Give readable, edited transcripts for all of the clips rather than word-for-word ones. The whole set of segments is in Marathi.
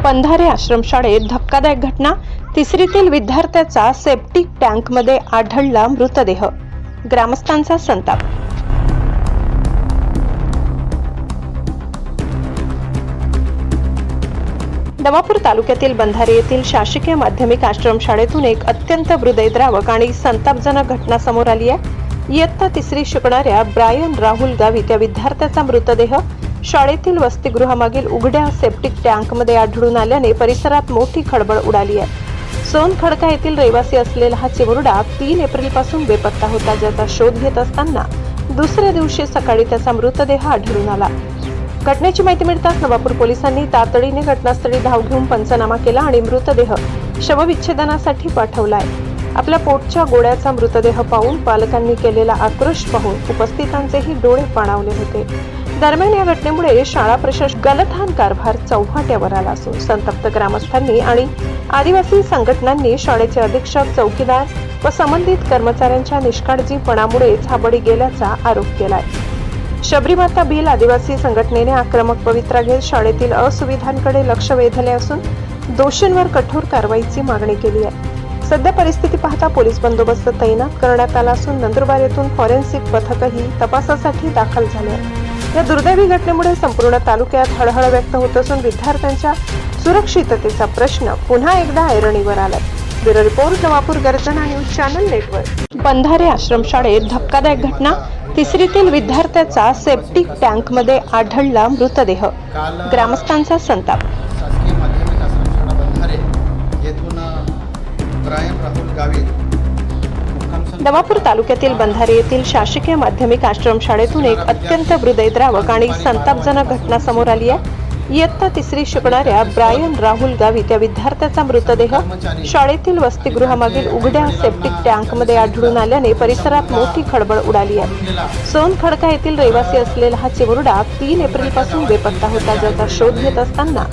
बंधारे आश्रमशाळेत धक्कादायक घटना। तिसरीतील विद्यार्थ्याचा सेप्टिक टँकमध्ये आढळला मृतदेह। ग्रामस्थांचा संताप। नवापूर तालुक्यातील बंधारे येथील शासकीय माध्यमिक आश्रमशाळेतून एक अत्यंत हृदयद्रावक आणि संतापजनक घटना समोर आली आहे। इयत्ता तिसरी शिकणाऱ्या ब्रायन राहुल गावित या विद्यार्थ्याचा मृतदेह शाळेतील वसतिगृहामागील उघड्या सेप्टिक टँकमध्ये आढळून आल्याने परिसरात मोठी खळबळ उडाली आहे। सोनखडका येथील रहिवासी असलेला हा चिमुरडा 3 एप्रिलपासून बेपत्ता होता, ज्याचा शोध घेत असताना दुसऱ्या दिवशी सकाळी त्याचा मृतदेह आढळून आला। घटनेची माहिती मिळताच नवापूर पोलिसांनी तातडीने घटनास्थळी धाव घेऊन पंचनामा केला आणि मृतदेह शवविच्छेदनासाठी पाठवलाय। आपल्या पोटच्या गोळ्याचा मृतदेह पाहून पालकांनी केलेला आक्रोश पाहून उपस्थितांचेही डोळे पाणावले होते। दरम्यान या घटनेमुळे शाळा प्रशासन गलथान कारभार चौफाट्यावर आला असून संतप्त ग्रामस्थांनी आणि आदिवासी संघटनांनी शाळेचे अधीक्षक, चौकीदार व संबंधित कर्मचाऱ्यांच्या निष्काळजीपणामुळेच हा बळी गेल्याचा आरोप केलाय। शबरीमाता भील आदिवासी संघटनेने आक्रमक पवित्रा घेत शाळेतील असुविधांकडे लक्ष वेधले असून दोषींवर कठोर कारवाईची मागणी केली आहे। सध्या परिस्थिती पाहता पोलीस बंदोबस्त तैनात करण्यात आला असून नंदुरबार येथून फॉरेन्सिक पथकही तपासासाठी दाखल झाले आहे। या दुर्दैवी घटनेमुळे संपूर्ण तालुक्यात हळहळ व्यक्त होत असून विद्यार्थ्यांच्या सुरक्षिततेचा प्रश्न पुन्हा एकदा ऐरणीवर आलाय। ब्युरो रिपोर्ट, नवापूर गर्जना न्यूज चॅनल नेटवर्क। बंधारे आश्रमशाळेत धक्कादायक घटना। तिसरीतील विद्यार्थ्याचा सेप्टिक टँकमध्ये आढळला मृतदेह। ग्रामस्थांचा संताप। शासकीय माध्यमिक आश्रमशाळा बंधारे येथून ब्रायन राहुल गावित नवापूर तालुक्यातील बंधारे येथील शासकीय माध्यमिक आश्रमशाळेतून एक अत्यंत हृदयद्रावक आणि संतापजनक घटना समोर आली आहे। इयत्ता तिसरी शिकणाऱ्या ब्रायन राहुल गावित या विद्यार्थ्याचा मृतदेह शाळेतील वसतिगृहामागील उघड्या सेप्टिक टँकमध्ये आढळून आल्याने परिसरात मोठी खळबळ उडाली आहे। सोनखडका येथील रहिवासी असलेला हा चिमुरडा 3 एप्रिलपासून बेपत्ता होता, ज्याचा शोध घेत असताना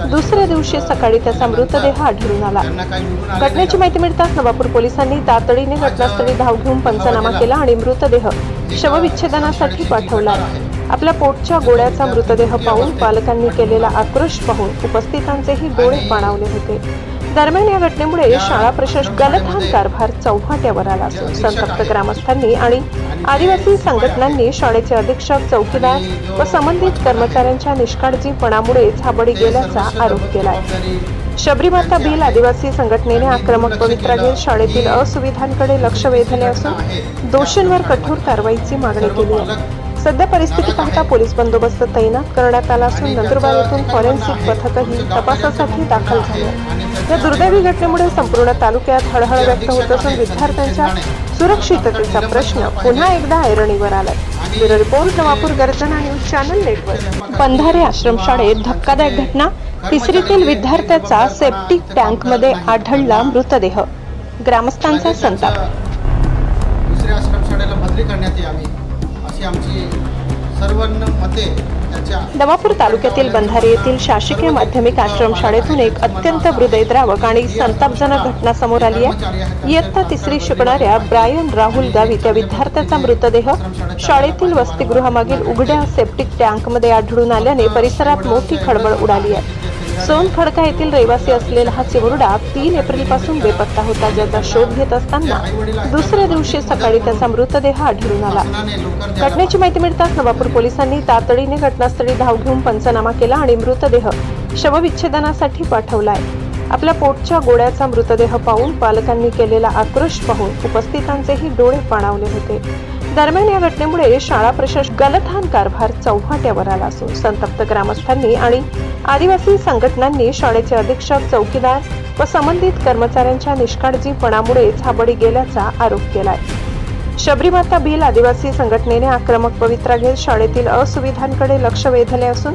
दुसऱ्या दिवशी सकाळी त्याचा मृतदेह आढळून आला। घटनेची माहिती मिळताच नवापूर पोलिसांनी तातडीने घटनास्थळी धाव घेऊन पंचनामा केला आणि मृतदेह शवविच्छेदनासाठी पाठवला। आपल्या पोटच्या गोळ्याचा मृतदेह पाहून पालकांनी केलेला आक्रोश पाहून उपस्थितांचेही डोळे पाणावले होते। दरम्यान या घटनेमुळे शाळा प्रशासन गलथान कारभार चौफाट्यावर आला असून संतप्त ग्रामस्थांनी आणि आदिवासी संघटनांनी शाळेचे अधीक्षक, चौकीदार व संबंधित कर्मचाऱ्यांच्या निष्काळजीपणामुळेच हा बळी गेल्याचा आरोप केलाय। शबरीमाता भील आदिवासी संघटनेने आक्रमक पवित्रा घेत शाळेतील असुविधांकडे लक्ष वेधले असून दोषींवर कठोर कारवाईची मागणी केली आहे। सध्या परिस्थिती पाहता पोलीस बंदोबस्त तैनात करण्यात आला असून नंदुरबार येथून फॉरेन्सिक पथकही तपासासाठी दाखल झाले आहे। या दुर्दैवी घटनेमुळे संपूर्ण तालुक्यात हळहळ व्यक्त होत असून विद्यार्थ्यांच्या सुरक्षिततेचा प्रश्न पुन्हा एकदा ऐरणीवर आलाय। ब्युरो रिपोर्ट, नवापूर गर्जना न्यूज चॅनल नेटवर्क। बंधारे आश्रमशाळेत धक्कादायक घटना। तिसरीतील विद्यार्थ्याचा सेप्टिक टँकमध्ये आढळला मृतदेह। ग्रामस्थांचा संताप। दुसऱ्या आश्रमशाळेला बदली करण्यात यावी अशी आमची सर्वांना मते। नवापूर तालुक्यातील बंधारे येथील शासकीय माध्यमिक आश्रमशाळेतून एक अत्यंत हृदयद्रावक आणि संतापजनक घटना समोर आली आहे। इयत्ता तिसरी शिकणाऱ्या ब्रायन राहुल गावित या विद्यार्थ्याचा मृतदेह शाळेतील वसतिगृहामागील उघड्या सेप्टिक टँकमध्ये आढळून आल्याने परिसरात मोठी खळबळ उडाली आहे। सोनखडका येथील रहिवासी असलेला हा चिमुरडा 3 एप्रिलपासून बेपत्ता होता, ज्याचा शोध घेत असताना दुसऱ्या दिवशी सकाळी त्याचा मृतदेह आढळून आला। घटनेची माहिती मिळताच नवापूर पोलिसांनी तातडीने घटनास्थळी धाव घेऊन पंचनामा केला आणि मृतदेह शवविच्छेदनासाठी पाठवलाय। आपल्या पोटच्या गोळ्याचा मृतदेह पाहून पालकांनी केलेला आक्रोश पाहून उपस्थितांचेही डोळे पाणावले होते। दरम्यान या घटनेमुळे शाळा प्रशासन गलथान कारभार चौफाट्यावर आला असून संतप्त ग्रामस्थांनी आणि आदिवासी संघटनांनी शाळेचे अधीक्षक, चौकीदार व संबंधित कर्मचाऱ्यांच्या निष्काळजीपणामुळेच हा बळी गेल्याचा आरोप केलाय। शबरीमाता भील आदिवासी संघटनेने आक्रमक पवित्रा घेत शाळेतील असुविधांकडे लक्ष वेधले असून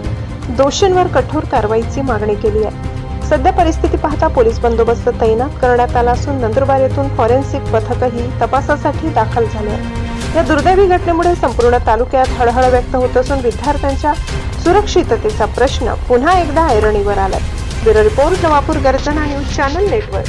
दोषींवर कठोर कारवाईची मागणी केली आहे। सध्या परिस्थिती पाहता पोलीस बंदोबस्त तैनात करण्यात आला असून नंदुरबार येथून फॉरेन्सिक पथकही तपासासाठी दाखल झाले आहे। या दुर्दैवी घटनेमुळे संपूर्ण तालुक्यात हळहळ व्यक्त होत असून विद्यार्थ्यांच्या सुरक्षिततेचा प्रश्न पुन्हा एकदा ऐरणीवर आलाय। ब्युरो रिपोर्ट, नवापूर गर्जना न्यूज चॅनल नेटवर्क।